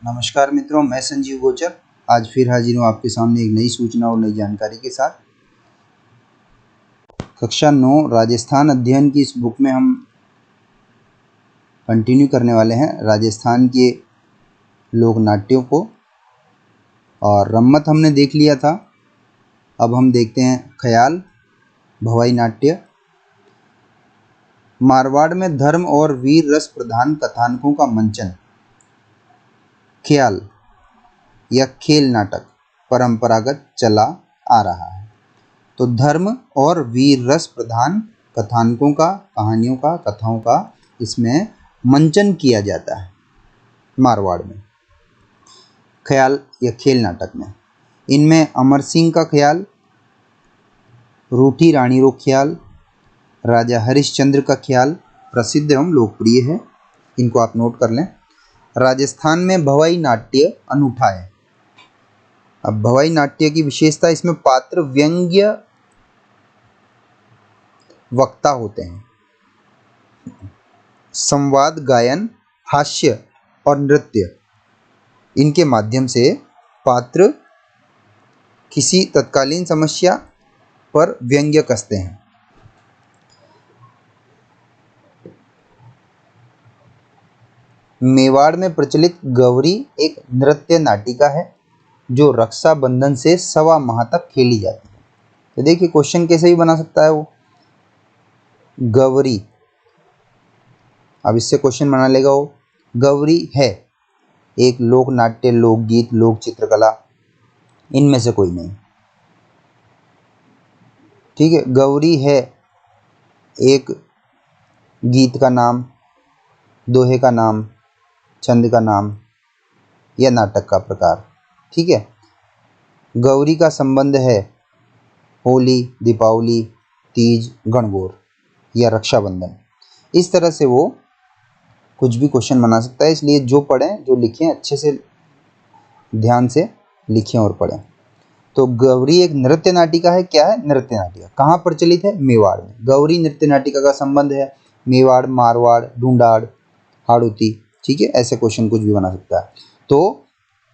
नमस्कार मित्रों, मैं संजीव गोचर आज फिर हाजिर हूँ आपके सामने एक नई सूचना और नई जानकारी के साथ। कक्षा 9 राजस्थान अध्ययन की इस बुक में हम कंटिन्यू करने वाले हैं राजस्थान के लोक नाट्यों को। और रम्मत हमने देख लिया था, अब हम देखते हैं ख्याल, भवाई नाट्य। मारवाड़ में धर्म और वीर रस प्रधान कथानकों का मंचन ख्याल या खेल नाटक परंपरागत चला आ रहा है। तो धर्म और वीर रस प्रधान कथानकों का, कहानियों का, कथाओं का इसमें मंचन किया जाता है मारवाड़ में ख्याल या खेल नाटक में। इनमें अमर सिंह का ख्याल, रूठी रानी रो ख्याल, राजा हरिश्चंद्र का ख्याल प्रसिद्ध एवं लोकप्रिय है, इनको आप नोट कर लें। राजस्थान में भवाई नाट्य अनूठा है। अब भवाई नाट्य की विशेषता, इसमें पात्र व्यंग्य वक्ता होते हैं। संवाद, गायन, हास्य और नृत्य, इनके माध्यम से पात्र किसी तत्कालीन समस्या पर व्यंग्य कसते हैं। मेवाड़ में प्रचलित गौरी एक नृत्य नाटिका है जो रक्षाबंधन से सवा माह तक खेली जाती है। तो देखिए क्वेश्चन कैसे भी बना सकता है वो गौरी। अब इससे क्वेश्चन बना लेगा वो गौरी है एक लोक नाट्य, लोकगीत, लोक चित्रकला, इनमें से कोई नहीं। ठीक है, गौरी है एक गीत का नाम, दोहे का नाम, छंद का नाम या नाटक का प्रकार। ठीक है, गौरी का संबंध है होली, दीपावली, तीज, गणगौर या रक्षाबंधन। इस तरह से वो कुछ भी क्वेश्चन बना सकता है, इसलिए जो पढ़ें, जो लिखें, अच्छे से ध्यान से लिखें और पढ़ें। तो गौरी एक नृत्य नाटिका है। क्या है? नृत्य नाटिका। कहाँ प्रचलित है? मेवाड़ में। गौरी नृत्य नाटिका का संबंध है मेवाड़, मारवाड़, ढूंढाड़, हाड़ौती। ठीक है, ऐसे क्वेश्चन कुछ भी बना सकता है। तो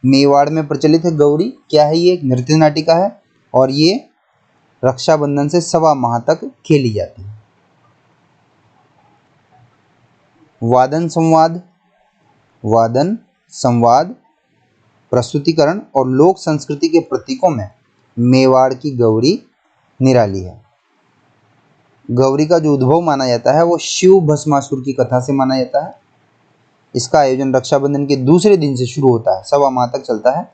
मेवाड़ में प्रचलित है गौरी। क्या है? ये एक नृत्य नाटिका है और ये रक्षाबंधन से सवा माह तक खेली जाती है। वादन संवाद, प्रस्तुतिकरण और लोक संस्कृति के प्रतीकों में मेवाड़ की गौरी निराली है। गौरी का जो उद्भव माना जाता है वो शिव भस्मासुर की कथा से माना जाता है। इसका आयोजन रक्षाबंधन के दूसरे दिन से शुरू होता है, सवा माह तक चलता है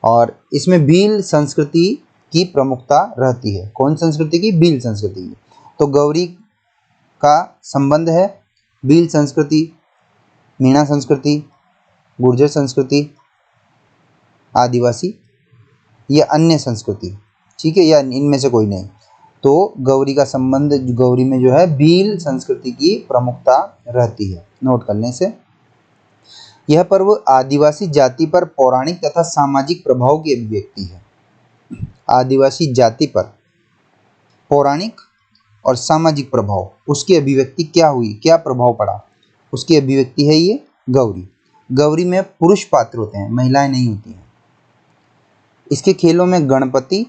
और इसमें भील संस्कृति की प्रमुखता रहती है। कौन संस्कृति की? भील संस्कृति की। तो गौरी का संबंध है भील संस्कृति, मीणा संस्कृति, गुर्जर संस्कृति, आदिवासी या अन्य संस्कृति। ठीक है, या इनमें से कोई नहीं। तो गौरी का संबंध, गौरी में जो है भील संस्कृति की प्रमुखता रहती है। नोट करने से यह पर्व आदिवासी जाति पर पौराणिक तथा सामाजिक प्रभाव की अभिव्यक्ति है। आदिवासी जाति पर पौराणिक और सामाजिक प्रभाव, उसकी अभिव्यक्ति क्या हुई, क्या प्रभाव पड़ा, उसकी अभिव्यक्ति है ये गौरी। गौरी में पुरुष पात्र होते हैं, महिलाएं नहीं होती हैं। इसके खेलों में गणपति,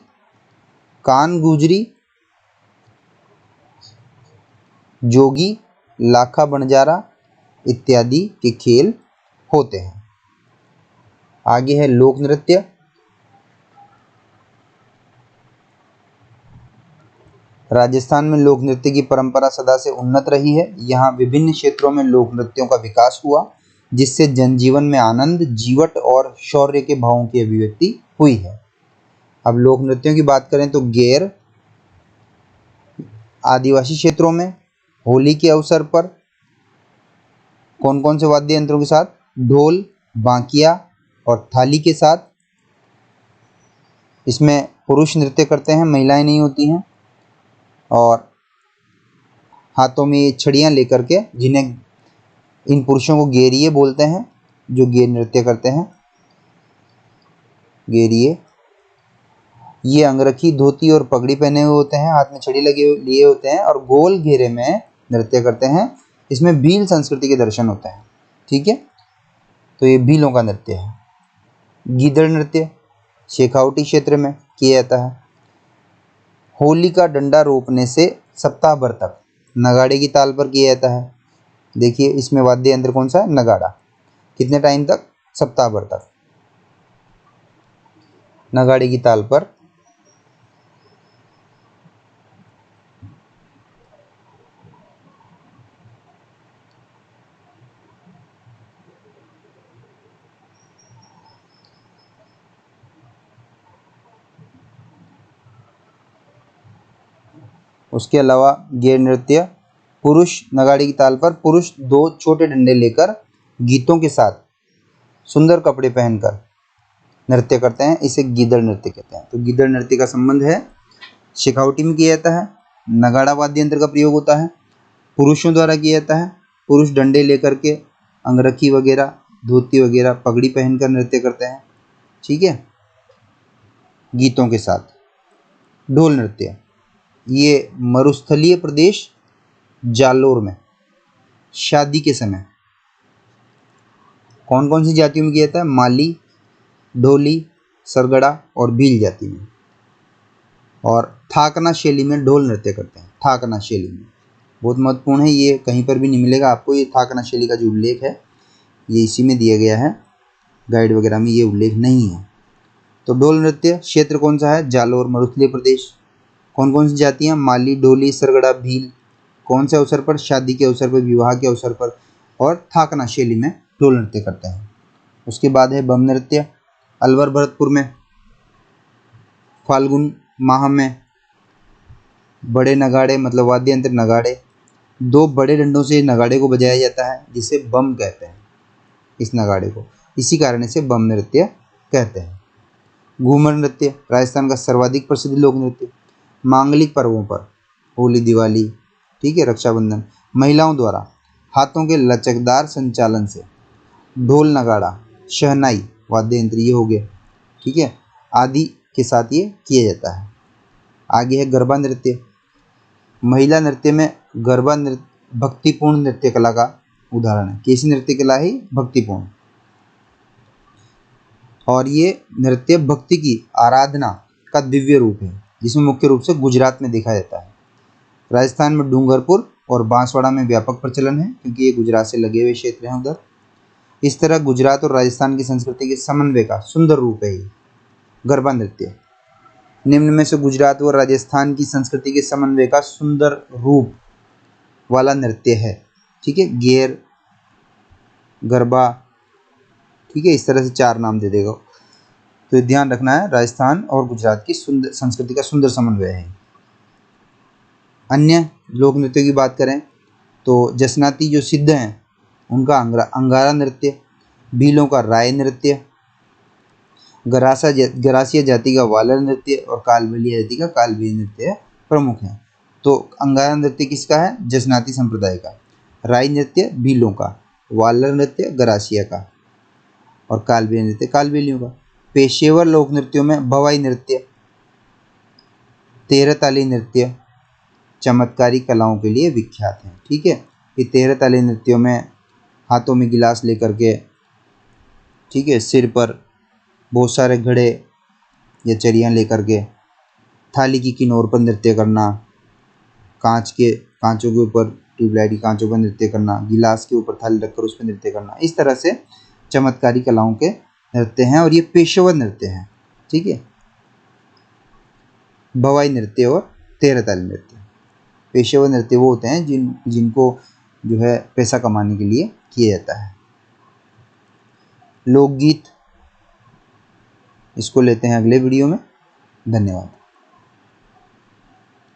कान गुजरी, जोगी, लाखा बंजारा इत्यादि के खेल होते हैं। आगे है लोक नृत्य। राजस्थान में लोक नृत्य की परंपरा सदा से उन्नत रही है। यहाँ विभिन्न क्षेत्रों में लोक नृत्यों का विकास हुआ जिससे जनजीवन में आनंद, जीवट और शौर्य के भावों की अभिव्यक्ति हुई है। अब लोक नृत्यों की बात करें तो गैर आदिवासी क्षेत्रों में होली के अवसर पर कौन कौन से वाद्य यंत्रों के साथ? ढोल, बांकिया और थाली के साथ। इसमें पुरुष नृत्य करते हैं, महिलाएं नहीं होती हैं। और हाथों में ये छड़ियाँ लेकर के, जिन्हें इन पुरुषों को गेरिये बोलते हैं, जो गेर नृत्य करते हैं, गेरिये। ये अंगरखी, धोती और पगड़ी पहने हुए होते हैं, हाथ में छड़ी लगे लिए होते हैं और गोल घेरे में नृत्य करते हैं। इसमें भील संस्कृति के दर्शन होते हैं। ठीक है, तो ये भीलों का नृत्य है। गीदड़ नृत्य शेखावटी क्षेत्र में किया जाता है। होली का डंडा रोपने से सप्ताह भर तक नगाड़े की ताल पर किया जाता है। देखिए इसमें वाद्य यंत्र कौन सा है, नगाड़ा। कितने टाइम तक, सप्ताह भर तक नगाड़े की ताल पर। उसके अलावा गेर नृत्य, पुरुष नगाड़े की ताल पर पुरुष दो छोटे डंडे लेकर गीतों के साथ सुंदर कपड़े पहनकर नृत्य करते हैं, इसे गीदड़ नृत्य कहते हैं। तो गीदड़ नृत्य का संबंध है शेखावटी में किया जाता है, नगाड़ा वाद्य यंत्र का प्रयोग होता है, पुरुषों द्वारा किया जाता है। पुरुष डंडे लेकर के अंगरखी वगैरह, धोती वगैरह, पगड़ी पहनकर नृत्य करते हैं, ठीक है, गीतों के साथ। ढोल नृत्य, ये मरुस्थलीय प्रदेश जालोर में शादी के समय कौन कौन सी जातियों में किया जाता है, माली, ढोली, सरगड़ा और भील जाति में। और थाकना शैली में ढोल नृत्य करते हैं। थाकना शैली में बहुत महत्वपूर्ण है, ये कहीं पर भी नहीं मिलेगा आपको। ये थाकना शैली का जो उल्लेख है ये इसी में दिया गया है, गाइड वगैरह में ये उल्लेख नहीं है। तो ढोल नृत्य क्षेत्र कौन सा है, जालोर मरुस्थलीय प्रदेश। कौन कौन सी जातियाँ, माली, ढोली, सरगड़ा, भील। कौन से अवसर पर, शादी के अवसर पर, विवाह के अवसर पर। और थाकना शैली में ढोल नृत्य करते हैं। उसके बाद है बम नृत्य, अलवर भरतपुर में फाल्गुन माह में बड़े नगाड़े मतलब वाद्य यंत्र नगाड़े, दो बड़े डंडों से नगाड़े को बजाया जाता है जिसे बम कहते हैं, इस नगाड़े को, इसी कारण इसे बम नृत्य कहते हैं। घूमर नृत्य राजस्थान का सर्वाधिक प्रसिद्ध लोक नृत्य। मांगलिक पर्वों पर, होली, दिवाली, ठीक है, रक्षाबंधन, महिलाओं द्वारा हाथों के लचकदार संचालन से ढोल, नगाड़ा, शहनाई वाद्य यंत्र ये हो गए, ठीक है, आदि के साथ ये किया जाता है। आगे है गरबा नृत्य। महिला नृत्य में गरबा नृत्य भक्तिपूर्ण नृत्य कला का उदाहरण है। कैसी नृत्य कला है, भक्तिपूर्ण। और ये नृत्य भक्ति की आराधना का दिव्य रूप है, जिसमें मुख्य रूप से गुजरात में देखा जाता है। राजस्थान में डूंगरपुर और बांसवाड़ा में व्यापक प्रचलन है, क्योंकि ये गुजरात से लगे हुए क्षेत्र हैं उधर। इस तरह गुजरात और राजस्थान की संस्कृति के समन्वय का सुंदर रूप है ये गरबा नृत्य। निम्न में से गुजरात और राजस्थान की संस्कृति के समन्वय का सुंदर रूप वाला नृत्य है, ठीक है, गेर, गरबा, ठीक है, इस तरह से चार नाम दे देगा। तो ध्यान रखना है, राजस्थान और गुजरात की सुंदर संस्कृति का सुंदर समन्वय है। अन्य लोक नृत्यों की बात करें तो जसनाती जो सिद्ध हैं उनका अंगारा नृत्य, भीलों का राय नृत्य, गरासिया जाति का वालर नृत्य और कालबेलिया जाति का कालबेलिया नृत्य प्रमुख हैं। तो अंगारा नृत्य किसका है, जसनाती संप्रदाय का, राय नृत्य भीलों का, वालर नृत्य गरासिया का और कालबेलिया नृत्य कालबेलियों का। पेशेवर लोक नृत्यों में भवाई नृत्य, तेरहताली नृत्य चमत्कारी कलाओं के लिए विख्यात हैं, ठीक है। ये तेरहताली नृत्यों में हाथों में गिलास लेकर के, ठीक है, सिर पर बहुत सारे घड़े या चरियाँ लेकर के थाली की किनोर पर नृत्य करना, कांचों के ऊपर, ट्यूबलाइट की कांचों पर नृत्य करना, गिलास के ऊपर थाली रखकर उस पर नृत्य करना, इस तरह से चमत्कारी कलाओं के नृत्य हैं और ये पेशेवर नृत्य हैं, ठीक है। भवाई नृत्य और तेरहताली नृत्य पेशेवर नृत्य वो होते हैं जिनको जो है पैसा कमाने के लिए किया जाता है। लोकगीत, इसको लेते हैं अगले वीडियो में। धन्यवाद।